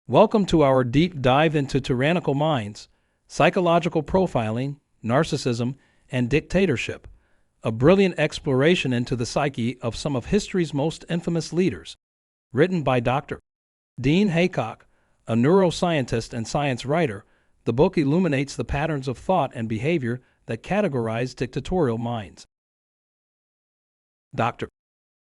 Welcome to our deep dive into Tyrannical Minds, Psychological Profiling, Narcissism, and Dictatorship, a brilliant exploration into the psyche of some of history's most infamous leaders. Written by Dr. Dean Haycock, a neuroscientist and science writer, the book illuminates the patterns of thought and behavior that categorize dictatorial minds. Dr.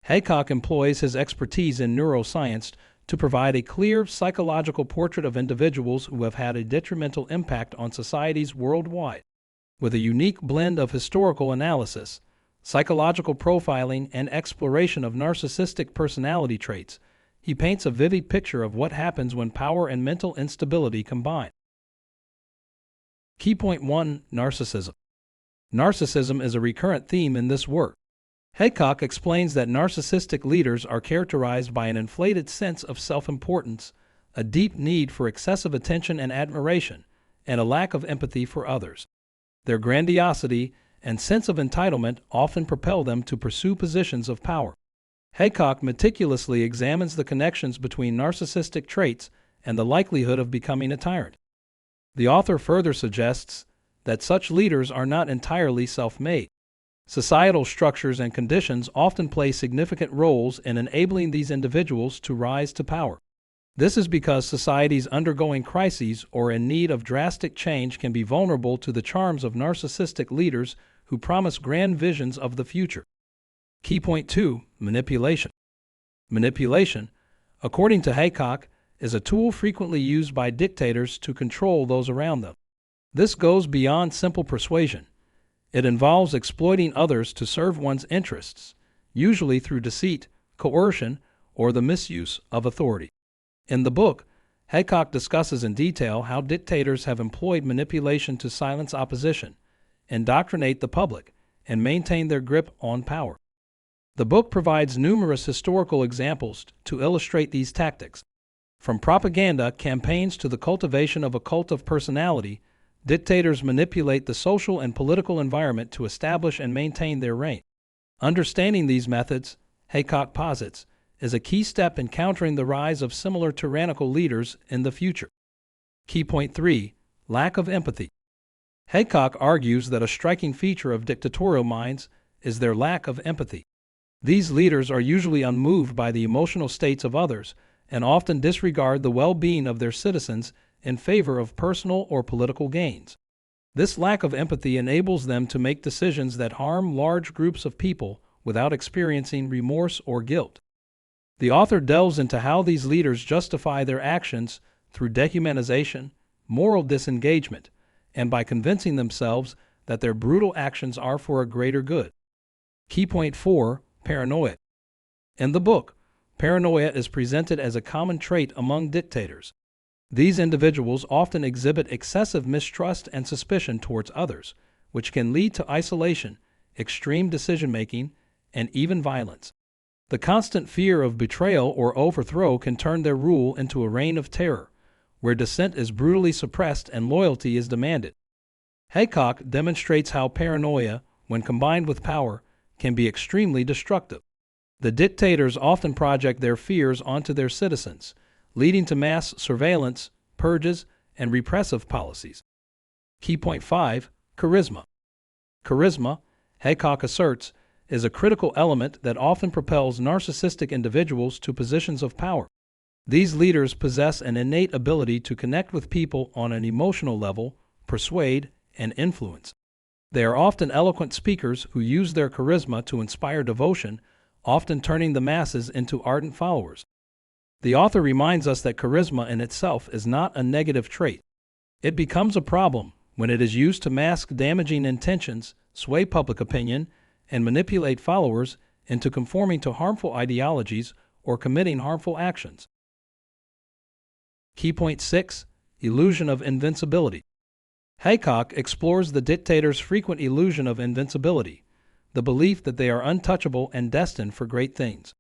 Haycock employs his expertise in neuroscience to provide a clear psychological portrait of individuals who have had a detrimental impact on societies worldwide. With a unique blend of historical analysis, psychological profiling, and exploration of narcissistic personality traits, he paints a vivid picture of what happens when power and mental instability combine. Key point 1: Narcissism. Narcissism is a recurrent theme in this work. Haycock explains that narcissistic leaders are characterized by an inflated sense of self-importance, a deep need for excessive attention and admiration, and a lack of empathy for others. Their grandiosity and sense of entitlement often propel them to pursue positions of power. Haycock meticulously examines the connections between narcissistic traits and the likelihood of becoming a tyrant. The author further suggests that such leaders are not entirely self-made. Societal structures and conditions often play significant roles in enabling these individuals to rise to power. This is because societies undergoing crises or in need of drastic change can be vulnerable to the charms of narcissistic leaders who promise grand visions of the future. Key point 2: Manipulation. Manipulation, according to Haycock, is a tool frequently used by dictators to control those around them. This goes beyond simple persuasion. It involves exploiting others to serve one's interests, usually through deceit, coercion, or the misuse of authority. In the book, Haycock discusses in detail how dictators have employed manipulation to silence opposition, indoctrinate the public, and maintain their grip on power. The book provides numerous historical examples to illustrate these tactics. From propaganda campaigns to the cultivation of a cult of personality, dictators manipulate the social and political environment to establish and maintain their reign. Understanding these methods, Haycock posits, is a key step in countering the rise of similar tyrannical leaders in the future. Key point 3: Lack of empathy. Haycock argues that a striking feature of dictatorial minds is their lack of empathy. These leaders are usually unmoved by the emotional states of others and often disregard the well-being of their citizens in favor of personal or political gains. This lack of empathy enables them to make decisions that harm large groups of people without experiencing remorse or guilt. The author delves into how these leaders justify their actions through dehumanization, moral disengagement, and by convincing themselves that their brutal actions are for a greater good. Key point 4: Paranoia. In the book, paranoia is presented as a common trait among dictators. These individuals often exhibit excessive mistrust and suspicion towards others, which can lead to isolation, extreme decision-making, and even violence. The constant fear of betrayal or overthrow can turn their rule into a reign of terror, where dissent is brutally suppressed and loyalty is demanded. Haycock demonstrates how paranoia, when combined with power, can be extremely destructive. The dictators often project their fears onto their citizens, leading to mass surveillance, purges, and repressive policies. Key point 5: Charisma. Charisma, Haycock asserts, is a critical element that often propels narcissistic individuals to positions of power. These leaders possess an innate ability to connect with people on an emotional level, persuade, and influence. They are often eloquent speakers who use their charisma to inspire devotion, often turning the masses into ardent followers. The author reminds us that charisma in itself is not a negative trait. It becomes a problem when it is used to mask damaging intentions, sway public opinion, and manipulate followers into conforming to harmful ideologies or committing harmful actions. Key point 6: Illusion of invincibility. Haycock explores the dictators' frequent illusion of invincibility, the belief that they are untouchable and destined for great things.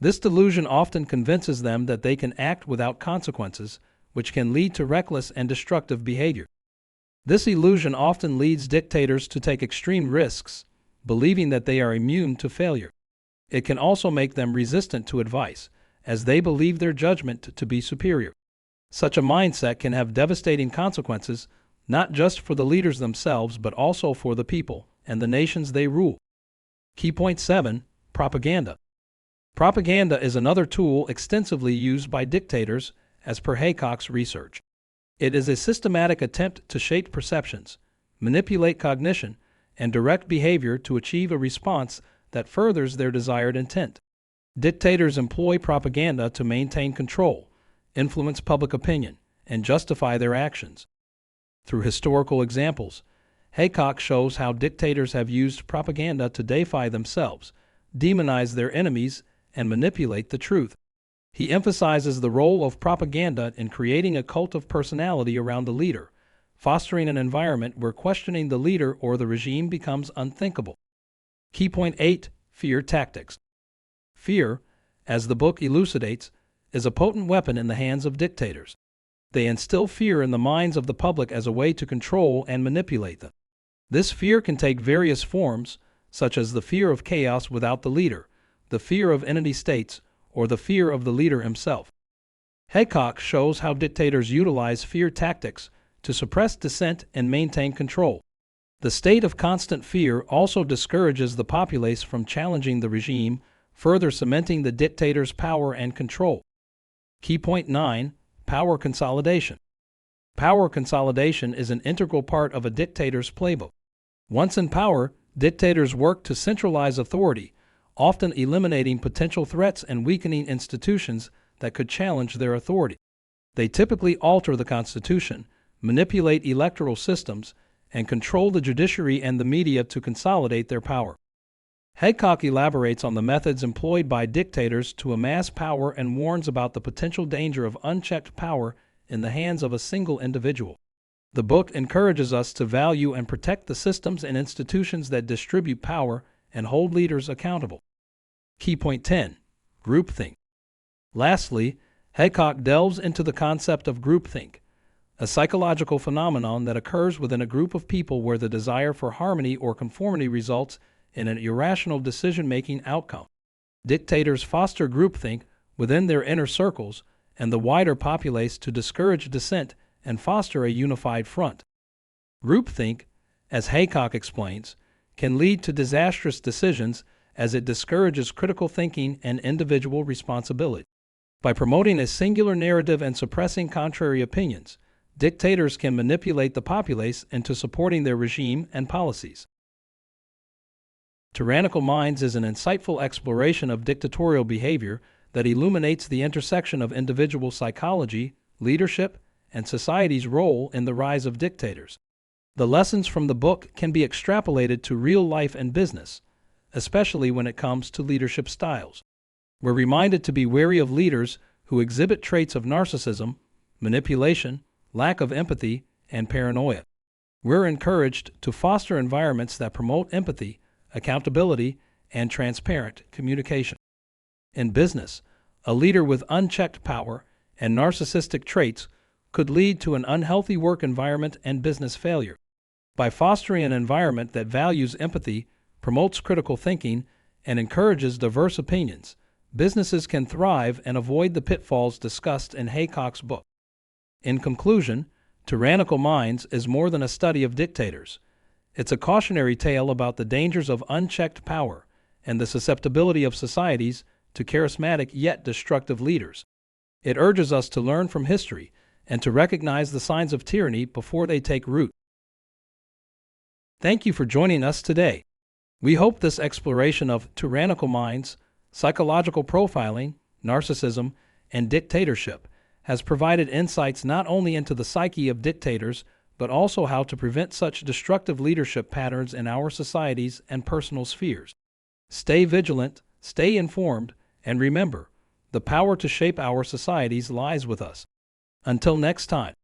This delusion often convinces them that they can act without consequences, which can lead to reckless and destructive behavior. This illusion often leads dictators to take extreme risks, believing that they are immune to failure. It can also make them resistant to advice, as they believe their judgment to be superior. Such a mindset can have devastating consequences, not just for the leaders themselves, but also for the people and the nations they rule. Key point 7. Propaganda. Propaganda is another tool extensively used by dictators, as per Haycock's research. It is a systematic attempt to shape perceptions, manipulate cognition, and direct behavior to achieve a response that furthers their desired intent. Dictators employ propaganda to maintain control, influence public opinion, and justify their actions. Through historical examples, Haycock shows how dictators have used propaganda to deify themselves, demonize their enemies, and manipulate the truth. He emphasizes the role of propaganda in creating a cult of personality around the leader, fostering an environment where questioning the leader or the regime becomes unthinkable. Key point 8. Fear tactics. Fear, as the book elucidates, is a potent weapon in the hands of dictators. They instill fear in the minds of the public as a way to control and manipulate them. This fear can take various forms, such as the fear of chaos without the leader, the fear of entity states, or the fear of the leader himself. Haycock shows how dictators utilize fear tactics to suppress dissent and maintain control. The state of constant fear also discourages the populace from challenging the regime, further cementing the dictator's power and control. Key point 9. Power consolidation. Power consolidation is an integral part of a dictator's playbook. Once in power, dictators work to centralize authority, often eliminating potential threats and weakening institutions that could challenge their authority. They typically alter the Constitution, manipulate electoral systems, and control the judiciary and the media to consolidate their power. Haycock elaborates on the methods employed by dictators to amass power and warns about the potential danger of unchecked power in the hands of a single individual. The book encourages us to value and protect the systems and institutions that distribute power and hold leaders accountable. Key point 10. Groupthink. Lastly, Haycock delves into the concept of groupthink, a psychological phenomenon that occurs within a group of people where the desire for harmony or conformity results in an irrational decision-making outcome. Dictators foster groupthink within their inner circles and the wider populace to discourage dissent and foster a unified front. Groupthink, as Haycock explains, can lead to disastrous decisions as it discourages critical thinking and individual responsibility. By promoting a singular narrative and suppressing contrary opinions, dictators can manipulate the populace into supporting their regime and policies. Tyrannical Minds is an insightful exploration of dictatorial behavior that illuminates the intersection of individual psychology, leadership, and society's role in the rise of dictators. The lessons from the book can be extrapolated to real life and business, especially when it comes to leadership styles. We're reminded to be wary of leaders who exhibit traits of narcissism, manipulation, lack of empathy, and paranoia. We're encouraged to foster environments that promote empathy, accountability, and transparent communication. In business, a leader with unchecked power and narcissistic traits could lead to an unhealthy work environment and business failure. By fostering an environment that values empathy, promotes critical thinking, and encourages diverse opinions, businesses can thrive and avoid the pitfalls discussed in Haycock's book. In conclusion, Tyrannical Minds is more than a study of dictators. It's a cautionary tale about the dangers of unchecked power and the susceptibility of societies to charismatic yet destructive leaders. It urges us to learn from history and to recognize the signs of tyranny before they take root. Thank you for joining us today. We hope this exploration of tyrannical minds, psychological profiling, narcissism, and dictatorship has provided insights not only into the psyche of dictators, but also how to prevent such destructive leadership patterns in our societies and personal spheres. Stay vigilant, stay informed, and remember, the power to shape our societies lies with us. Until next time.